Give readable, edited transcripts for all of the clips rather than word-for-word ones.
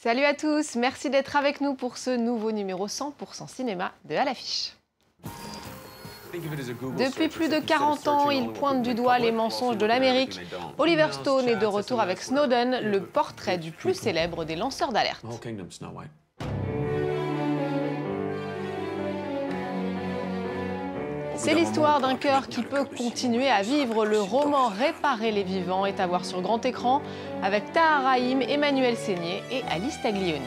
Salut à tous, merci d'être avec nous pour ce nouveau numéro 100% cinéma de À l'affiche. Depuis plus de 40 ans, il pointe du doigt les mensonges de l'Amérique. Oliver Stone est de retour avec Snowden, le portrait du plus célèbre des lanceurs d'alerte. C'est l'histoire d'un cœur qui peut continuer à vivre. Le roman Réparer les vivants est à voir sur grand écran avec Tahar Rahim, Emmanuel Seigné et Alice Taglioni.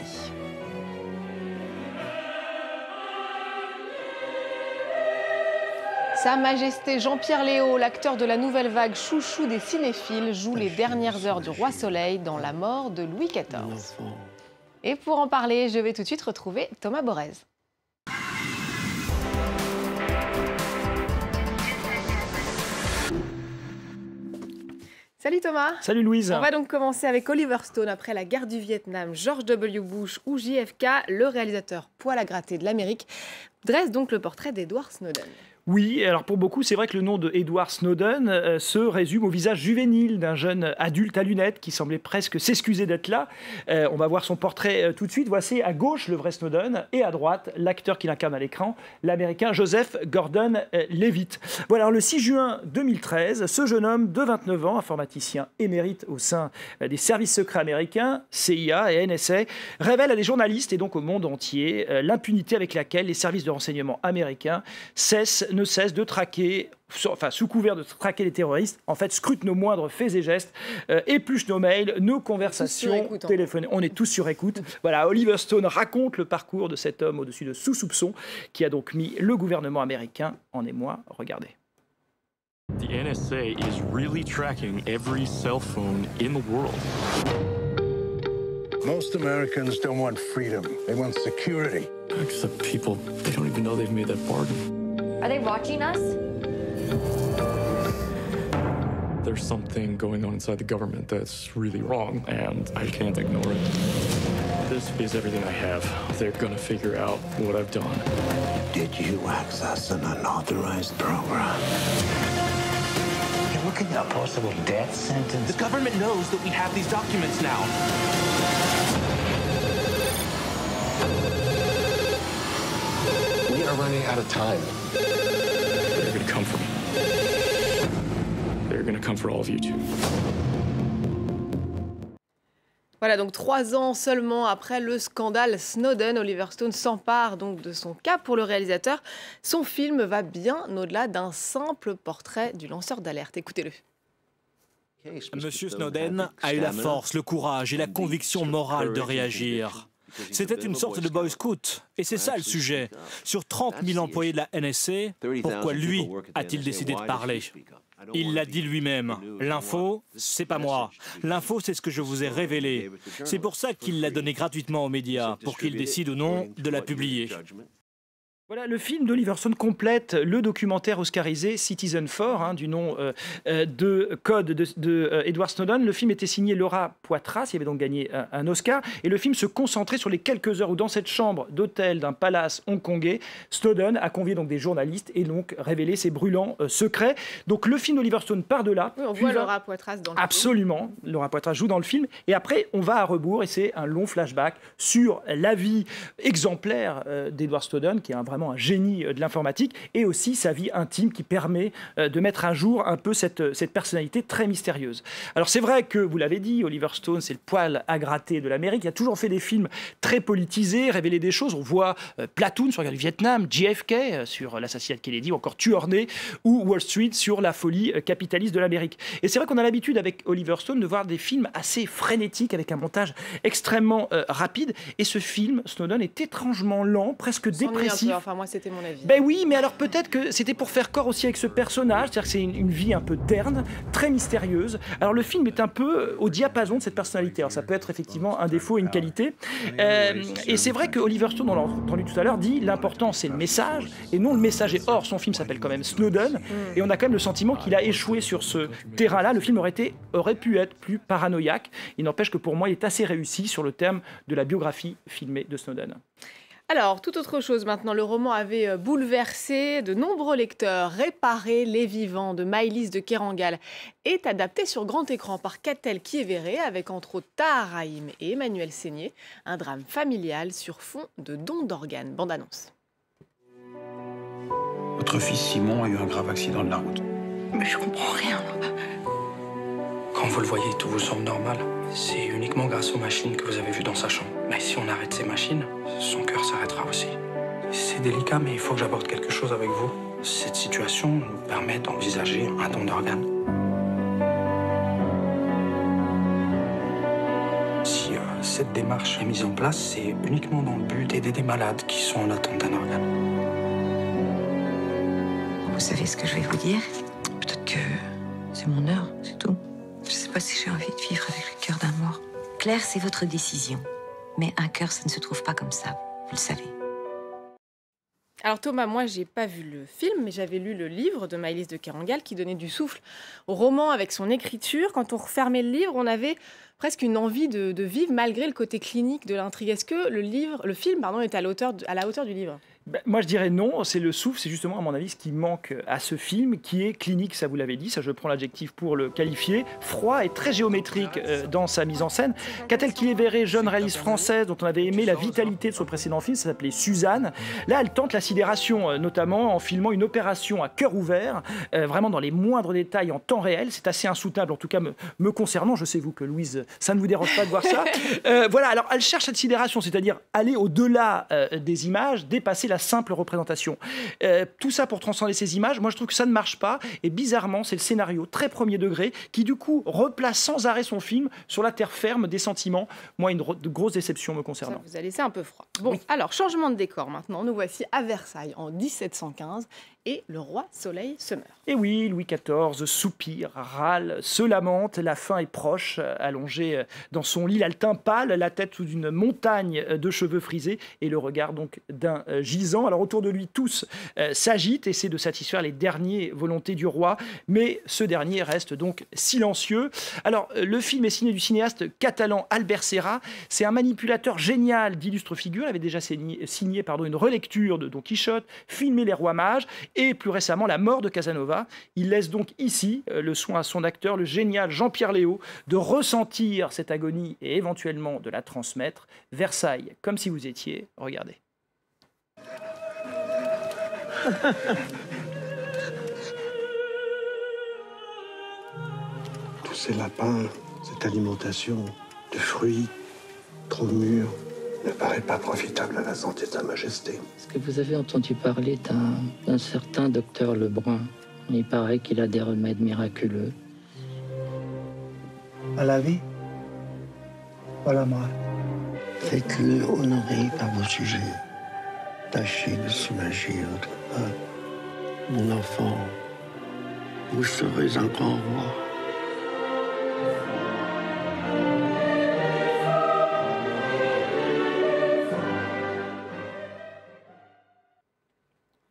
Sa Majesté Jean-Pierre Léaud, l'acteur de la nouvelle vague chouchou des cinéphiles, joue les dernières heures du Roi Soleil dans La mort de Louis XIV. Et pour en parler, je vais tout de suite retrouver Thomas Borez. Salut Thomas. Salut Louise. On va donc commencer avec Oliver Stone après la guerre du Vietnam. George W. Bush ou JFK, le réalisateur poil à gratter de l'Amérique, dresse donc le portrait d'Edward Snowden. Oui, alors pour beaucoup, c'est vrai que le nom de Edward Snowden se résume au visage juvénile d'un jeune adulte à lunettes qui semblait presque s'excuser d'être là. On va voir son portrait tout de suite. Voici à gauche le vrai Snowden et à droite l'acteur qui l'incarne à l'écran, l'américain Joseph Gordon-Levitt. Voilà, alors le 6 juin 2013, ce jeune homme de 29 ans, informaticien émérite au sein des services secrets américains, CIA et NSA, révèle à des journalistes et donc au monde entier l'impunité avec laquelle les services de renseignement américains ne cesse de traquer, sous couvert de traquer les terroristes, en fait, scrute nos moindres faits et gestes, épluche nos mails, nos conversations téléphoniques. On est tous sur écoute. Voilà, Oliver Stone raconte le parcours de cet homme au-dessus de sous-soupçon qui a donc mis le gouvernement américain en émoi. Regardez. The NSA is really tracking every cell phone in the world. Most Americans don't want freedom. They want security. Except people, they don't even know they've made that bargain. Are they watching us? There's something going on inside the government that's really wrong, and I can't ignore it. This is everything I have. They're gonna figure out what I've done. Did you access an unauthorized program? You're looking at a possible death sentence. The government knows that we have these documents now. We are running out of time. They're gonna come for me. They're gonna come for all of you too. Voilà, donc 3 ans seulement après le scandale Snowden, Oliver Stone s'empare donc de son cas pour le réalisateur. Son film va bien au-delà d'un simple portrait du lanceur d'alerte. Écoutez-le. Monsieur Snowden a eu la force, le courage et la conviction morale de réagir. C'était une sorte de boy scout. Et c'est ça le sujet. Sur 30 000 employés de la NSA, pourquoi lui a-t-il décidé de parler ? Il l'a dit lui-même. L'info, c'est pas moi. L'info, c'est ce que je vous ai révélé. C'est pour ça qu'il l'a donné gratuitement aux médias, pour qu'ils décident ou non de la publier. Voilà, le film d'Oliver Stone complète le documentaire oscarisé Citizen4, du nom de code de Edward Snowden. Le film était signé Laura Poitras, il avait donc gagné un Oscar. Et le film se concentrait sur les quelques heures où, dans cette chambre d'hôtel d'un palace hongkongais, Snowden a convié donc des journalistes et donc révélé ses brûlants secrets. Donc le film d'Oliver Stone part de là. Oui, on voit Laura Poitras dans le film. Absolument, Laura Poitras joue dans le film. Et après, on va à rebours et c'est un long flashback sur la vie exemplaire d'Edward Snowden, qui est vraiment un génie de l'informatique, et aussi sa vie intime qui permet de mettre à jour un peu cette personnalité très mystérieuse. Alors c'est vrai que, vous l'avez dit, Oliver Stone, c'est le poil à gratter de l'Amérique. Il a toujours fait des films très politisés, révélé des choses. On voit Platoon sur la guerre du Vietnam, JFK sur l'assassinat de Kennedy, ou encore Tueur né, ou Wall Street sur la folie capitaliste de l'Amérique. Et c'est vrai qu'on a l'habitude avec Oliver Stone de voir des films assez frénétiques, avec un montage extrêmement rapide. Et ce film, Snowden, est étrangement lent, presque dépressif. Enfin, moi, c'était mon avis. Ben oui, mais alors peut-être que c'était pour faire corps aussi avec ce personnage, c'est-à-dire que c'est une vie un peu terne, très mystérieuse. Alors le film est un peu au diapason de cette personnalité. Alors ça peut être effectivement un défaut et une qualité. Et c'est vrai que Oliver Stone, on l'a entendu tout à l'heure, dit l'important c'est le message et non le messager. Or, son film s'appelle quand même Snowden et on a quand même le sentiment qu'il a échoué sur ce terrain-là. Le film aurait pu être plus paranoïaque. Il n'empêche que pour moi, il est assez réussi sur le thème de la biographie filmée de Snowden. Alors, tout autre chose maintenant. Le roman avait bouleversé de nombreux lecteurs. Réparer les vivants de Maëlys de Kerangal est adapté sur grand écran par Catel Quiévéré avec entre autres Tahar Rahim et Emmanuel Seigné. Un drame familial sur fond de dons d'organes. Bande annonce. Votre fils Simon a eu un grave accident de la route. Mais je comprends rien. Quand vous le voyez, tout vous semble normal. C'est uniquement grâce aux machines que vous avez vues dans sa chambre. Mais si on arrête ces machines, son cœur s'arrêtera aussi. C'est délicat, mais il faut que j'aborde quelque chose avec vous. Cette situation nous permet d'envisager un don d'organes. Si cette démarche est mise en place, c'est uniquement dans le but d'aider des malades qui sont en attente d'un organe. Vous savez ce que je vais vous dire? Peut-être que c'est mon heure, c'est tout. Je sais pas si j'ai envie de vivre avec le cœur d'un mort. Claire, c'est votre décision. Mais un cœur, ça ne se trouve pas comme ça. Vous le savez. Alors Thomas, moi j'ai pas vu le film, mais j'avais lu le livre de Maëlys de Kerangal qui donnait du souffle au roman avec son écriture. Quand on refermait le livre, on avait presque une envie de vivre malgré le côté clinique de l'intrigue. Est-ce que le film est à la hauteur du livre? Moi, je dirais non. C'est le souffle, c'est justement, à mon avis, ce qui manque à ce film, qui est clinique, ça vous l'avez dit, ça je prends l'adjectif pour le qualifier, froid et très géométrique dans sa mise en scène. Catel Quiévéré, jeune réaliste française dont on avait aimé la vitalité de son précédent film, ça s'appelait Suzanne. Là, elle tente la sidération, notamment en filmant une opération à cœur ouvert, vraiment dans les moindres détails en temps réel. C'est assez insoutenable, en tout cas me concernant. Je sais, vous, que Louise, ça ne vous dérange pas de voir ça. Voilà, alors elle cherche cette sidération, c'est-à-dire aller au-delà des images, dépasser la simple représentation. Tout ça pour transcender ces images, moi je trouve que ça ne marche pas, et bizarrement c'est le scénario très premier degré qui du coup replace sans arrêt son film sur la terre ferme des sentiments. Moi, une grosse déception me concernant. Ça vous a laissé un peu froid. Bon, oui. Alors changement de décor maintenant, nous voici à Versailles en 1715 et le roi Soleil se meurt. Et oui, Louis XIV soupire, râle, se lamente, la fin est proche, allongé dans son lit, le teint pâle, la tête sous une montagne de cheveux frisés et le regard donc d'un gisant. Alors autour de lui, tous s'agitent, essaient de satisfaire les dernières volontés du roi, mais ce dernier reste donc silencieux. Alors le film est signé du cinéaste catalan Albert Serra. C'est un manipulateur génial d'illustres figures. Il avait déjà signé une relecture de Don Quichotte, filmé Les Rois Mages et plus récemment La mort de Casanova. Il laisse donc ici le soin à son acteur, le génial Jean-Pierre Léaud, de ressentir cette agonie et éventuellement de la transmettre. Versailles, comme si vous étiez, regardez. Tous ces lapins, cette alimentation de fruits trop mûrs, ne paraît pas profitable à la santé de Sa Majesté. Est-ce que vous avez entendu parler d'un certain docteur Lebrun? Il paraît qu'il a des remèdes miraculeux. À la vie ou à la mort? Faites-le honorer par vos sujets. Tâchez de soulager votre peuple. Mon enfant, vous serez un grand roi.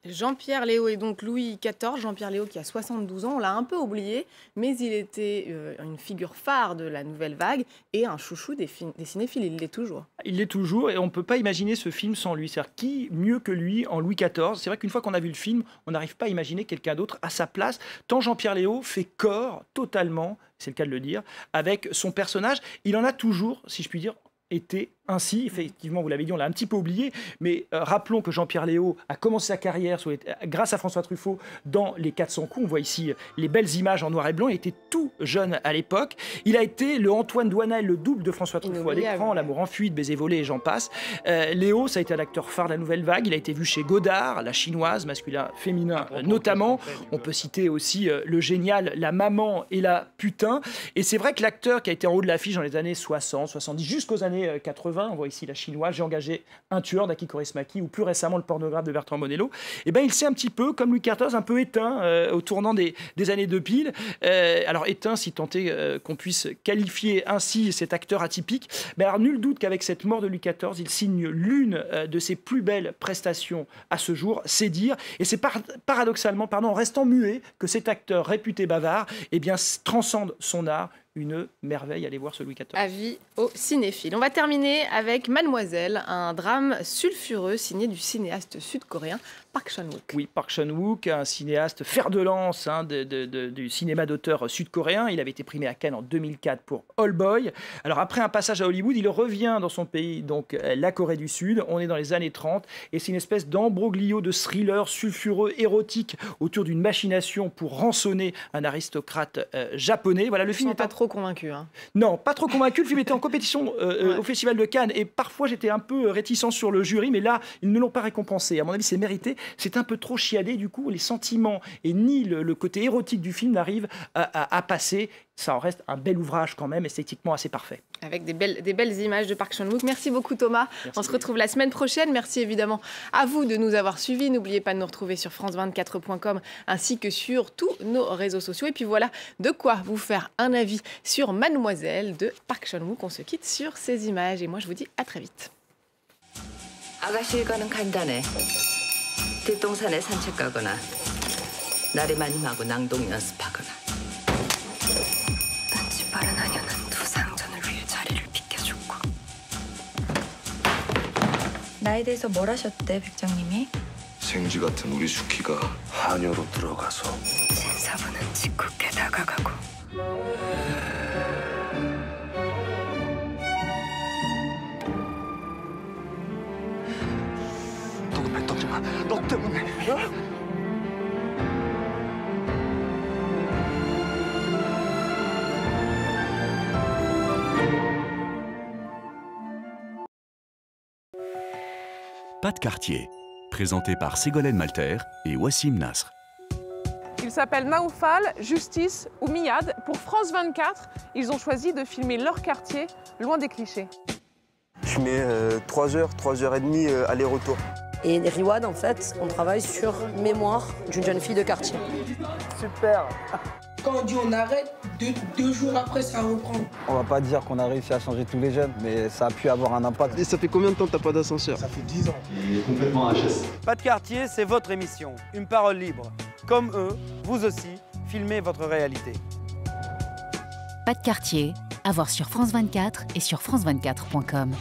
Jean-Pierre Léaud et donc Louis XIV. Jean-Pierre Léaud qui a 72 ans, on l'a un peu oublié, mais il était une figure phare de la nouvelle vague et un chouchou des cinéphiles, il l'est toujours. Il l'est toujours et on ne peut pas imaginer ce film sans lui. C'est-à-dire qui mieux que lui en Louis XIV? C'est vrai qu'une fois qu'on a vu le film, on n'arrive pas à imaginer quelqu'un d'autre à sa place, tant Jean-Pierre Léaud fait corps totalement, c'est le cas de le dire, avec son personnage. Il en a toujours, si je puis dire, été ainsi. Effectivement, vous l'avez dit, on l'a un petit peu oublié, mais rappelons que Jean-Pierre Léaud a commencé sa carrière grâce à François Truffaut dans Les 400 coups. On voit ici les belles images en noir et blanc. Il était tout jeune à l'époque. Il a été le Antoine Douanel, le double de François Truffaut à l'écran, L'amour en fuite, Baiser volé et j'en passe. Léaud, ça a été un acteur phare de la nouvelle vague. Il a été vu chez Godard, La Chinoise, masculin, féminin notamment. On peut citer aussi le génial La maman et la putain. Et c'est vrai que l'acteur qui a été en haut de l'affiche dans les années 60, 70, jusqu'aux années 80, on voit ici La Chinoise, J'ai engagé un tueur d'Aki Kaurismäki ou plus récemment Le pornographe de Bertrand Bonello, et ben il s'est un petit peu, comme Louis XIV, un peu éteint au tournant des années de pile. Alors éteint, si tant est qu'on puisse qualifier ainsi cet acteur atypique. Mais alors nul doute qu'avec cette mort de Louis XIV, il signe l'une de ses plus belles prestations à ce jour, c'est dire. Et c'est paradoxalement, en restant muet, que cet acteur réputé bavard, eh bien transcende son art. une merveille. Allez voir ce Louis XIV. Avis aux cinéphiles. On va terminer avec Mademoiselle, un drame sulfureux signé du cinéaste sud-coréen Park Chan-wook. Oui, Park Chan-wook, un cinéaste fer de lance du cinéma d'auteur sud-coréen. Il avait été primé à Cannes en 2004 pour Old Boy. Alors après un passage à Hollywood, il revient dans son pays, donc la Corée du Sud. On est dans les années 30 et c'est une espèce d'ambroglio de thriller sulfureux, érotique autour d'une machination pour rançonner un aristocrate japonais. Voilà, le film n'est pas trop convaincu. Hein. Non, pas trop convaincu. Le film était en compétition au Festival de Cannes et parfois j'étais un peu réticent sur le jury, mais là, ils ne l'ont pas récompensé. À mon avis, c'est mérité. C'est un peu trop chiadé, du coup, les sentiments et ni le côté érotique du film n'arrivent à passer. Ça en reste un bel ouvrage quand même, esthétiquement assez parfait. Avec des belles images de Park Chan-wook. Merci beaucoup Thomas. Merci. On se retrouve la semaine prochaine. Merci évidemment à vous de nous avoir suivis. N'oubliez pas de nous retrouver sur france24.com ainsi que sur tous nos réseaux sociaux. Et puis voilà de quoi vous faire un avis sur Mademoiselle de Park Chan-wook. On se quitte sur ces images et moi je vous dis à très vite. 아가씨 일과는 간단해. 뒷동산에 산책 가거나 나리마님하고 낭독 연습하거나. 딴지 빠른 하녀는 두 상전을 위해 자리를 비켜줬고. 나에 대해서 뭘 하셨대, 백장님이? 생쥐 같은 우리 수키가 하녀로 들어가서 신사부는 짓궂게 다가가고. 너도 배 떠지 마. 너 때문에. Pas de quartier, présenté par Ségolène Malter et Wassim Nasr. Il s'appelle Naoufal, Justice ou Miad. Pour France 24, ils ont choisi de filmer leur quartier, loin des clichés. Je mets 3 heures, 3h30 aller-retour. Et Riwad, en fait, on travaille sur mémoire d'une jeune fille de quartier. Super. Quand on dit on arrête, deux jours après, ça reprend. On va pas dire qu'on a réussi à changer tous les jeunes, mais ça a pu avoir un impact. Et ça fait combien de temps que t'as pas d'ascenseur? Ça fait 10 ans. Il est complètement HS. Pas de quartier, c'est votre émission. Une parole libre. Comme eux, vous aussi, filmez votre réalité. Pas de quartier, à voir sur France 24 et sur france24.com.